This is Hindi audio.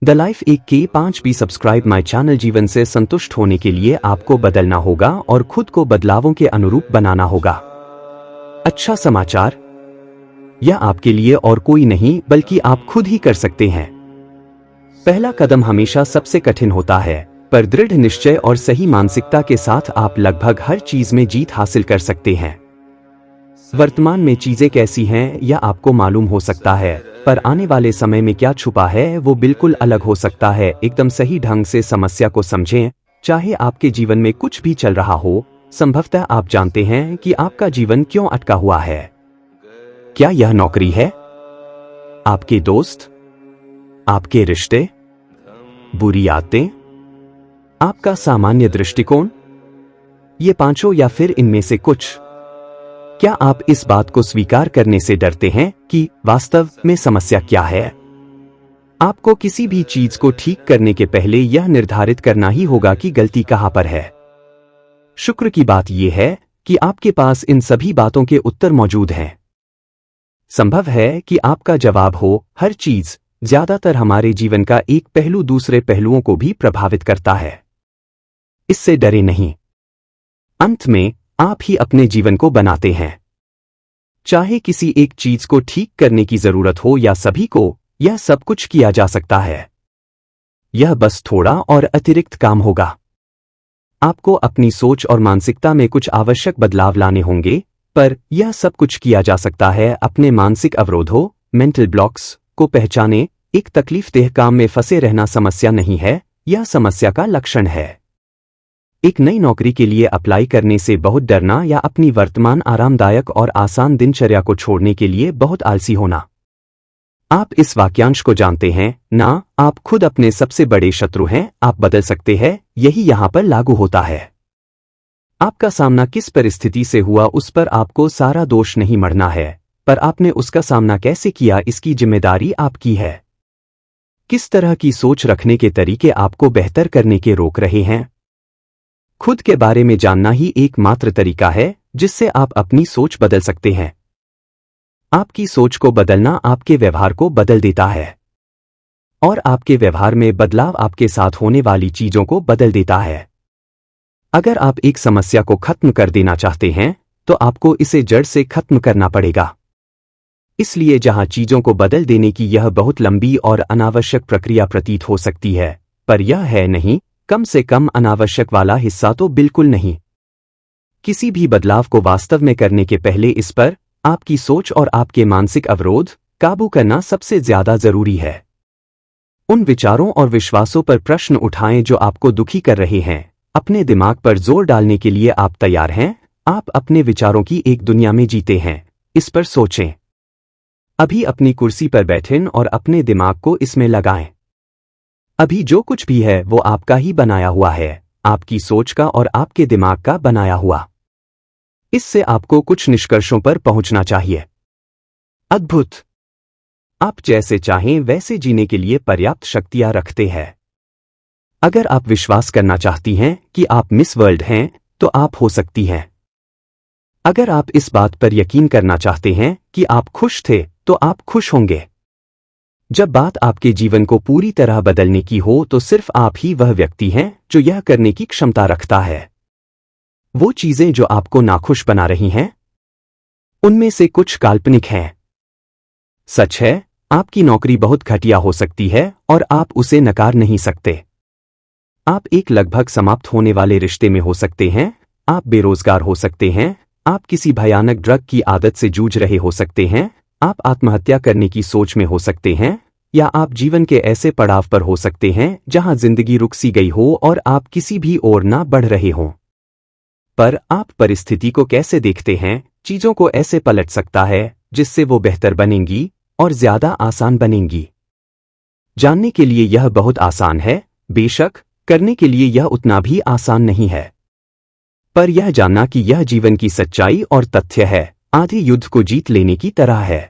द लाइफ एक के 5 सब्सक्राइब माई चैनल। जीवन से संतुष्ट होने के लिए आपको बदलना होगा और खुद को बदलावों के अनुरूप बनाना होगा। अच्छा समाचार, यह आपके लिए और कोई नहीं बल्कि आप खुद ही कर सकते हैं। पहला कदम हमेशा सबसे कठिन होता है, पर दृढ़ निश्चय और सही मानसिकता के साथ आप लगभग हर चीज में जीत हासिल कर सकते हैं। वर्तमान में चीजें कैसी हैं यह आपको मालूम हो सकता है, पर आने वाले समय में क्या छुपा है वो बिल्कुल अलग हो सकता है। एकदम सही ढंग से समस्या को समझें। चाहे आपके जीवन में कुछ भी चल रहा हो, संभवतः आप जानते हैं कि आपका जीवन क्यों अटका हुआ है। क्या यह नौकरी है, आपके दोस्त, आपके रिश्ते, बुरी आदतें, आपका सामान्य दृष्टिकोण, ये पांचों या फिर इनमें से कुछ? क्या आप इस बात को स्वीकार करने से डरते हैं कि वास्तव में समस्या क्या है? आपको किसी भी चीज को ठीक करने के पहले यह निर्धारित करना ही होगा कि गलती कहां पर है। शुक्र की बात यह है कि आपके पास इन सभी बातों के उत्तर मौजूद हैं। संभव है कि आपका जवाब हो, हर चीज। ज्यादातर हमारे जीवन का एक पहलू दूसरे पहलुओं को भी प्रभावित करता है। इससे डरे नहीं। अंत में आप ही अपने जीवन को बनाते हैं। चाहे किसी एक चीज को ठीक करने की जरूरत हो या सभी को, यह सब कुछ किया जा सकता है। यह बस थोड़ा और अतिरिक्त काम होगा। आपको अपनी सोच और मानसिकता में कुछ आवश्यक बदलाव लाने होंगे, पर यह सब कुछ किया जा सकता है। अपने मानसिक अवरोधों, मेंटल ब्लॉक्स को पहचानें। एक तकलीफदेह काम में फंसे रहना समस्या नहीं है, यह समस्या का लक्षण है। एक नई नौकरी के लिए अप्लाई करने से बहुत डरना या अपनी वर्तमान आरामदायक और आसान दिनचर्या को छोड़ने के लिए बहुत आलसी होना। आप इस वाक्यांश को जानते हैं ना, आप खुद अपने सबसे बड़े शत्रु हैं। आप बदल सकते हैं, यही यहां पर लागू होता है। आपका सामना किस परिस्थिति से हुआ उस पर आपको सारा दोष नहीं मढ़ना है, पर आपने उसका सामना कैसे किया इसकी जिम्मेदारी आपकी है। किस तरह की सोच रखने के तरीके आपको बेहतर करने के रोक रहे हैं? खुद के बारे में जानना ही एकमात्र तरीका है जिससे आप अपनी सोच बदल सकते हैं। आपकी सोच को बदलना आपके व्यवहार को बदल देता है, और आपके व्यवहार में बदलाव आपके साथ होने वाली चीजों को बदल देता है। अगर आप एक समस्या को खत्म कर देना चाहते हैं, तो आपको इसे जड़ से खत्म करना पड़ेगा। इसलिए जहां चीजों को बदल देने की यह बहुत लंबी और अनावश्यक प्रक्रिया प्रतीत हो सकती है, पर यह है नहीं, कम से कम अनावश्यक वाला हिस्सा तो बिल्कुल नहीं। किसी भी बदलाव को वास्तव में करने के पहले इस पर, आपकी सोच और आपके मानसिक अवरोध, काबू करना सबसे ज्यादा जरूरी है। उन विचारों और विश्वासों पर प्रश्न उठाएं जो आपको दुखी कर रहे हैं। अपने दिमाग पर जोर डालने के लिए आप तैयार हैं? आप अपने विचारों की एक दुनिया में जीते हैं, इस पर सोचें। अभी अपनी कुर्सी पर बैठें और अपने दिमाग को इसमें लगाएं। अभी जो कुछ भी है वो आपका ही बनाया हुआ है, आपकी सोच का और आपके दिमाग का बनाया हुआ। इससे आपको कुछ निष्कर्षों पर पहुंचना चाहिए। अद्भुत! आप जैसे चाहें वैसे जीने के लिए पर्याप्त शक्तियां रखते हैं। अगर आप विश्वास करना चाहती हैं कि आप मिस वर्ल्ड हैं, तो आप हो सकती हैं। अगर आप इस बात पर यकीन करना चाहते हैं कि आप खुश थे, तो आप खुश होंगे। जब बात आपके जीवन को पूरी तरह बदलने की हो, तो सिर्फ आप ही वह व्यक्ति हैं जो यह करने की क्षमता रखता है। वो चीजें जो आपको नाखुश बना रही हैं, उनमें से कुछ काल्पनिक हैं। सच है, आपकी नौकरी बहुत घटिया हो सकती है और आप उसे नकार नहीं सकते। आप एक लगभग समाप्त होने वाले रिश्ते में हो सकते हैं, आप बेरोजगार हो सकते हैं, आप किसी भयानक ड्रग की आदत से जूझ रहे हो सकते हैं, आप आत्महत्या करने की सोच में हो सकते हैं, या आप जीवन के ऐसे पड़ाव पर हो सकते हैं जहां जिंदगी रुक सी गई हो और आप किसी भी ओर ना बढ़ रहे हों। पर आप परिस्थिति को कैसे देखते हैं, चीजों को ऐसे पलट सकता है जिससे वो बेहतर बनेंगी और ज्यादा आसान बनेंगी। जानने के लिए यह बहुत आसान है, बेशक करने के लिए यह उतना भी आसान नहीं है। पर यह जानना कि यह जीवन की सच्चाई और तथ्य है, आधे युद्ध को जीत लेने की तरह है।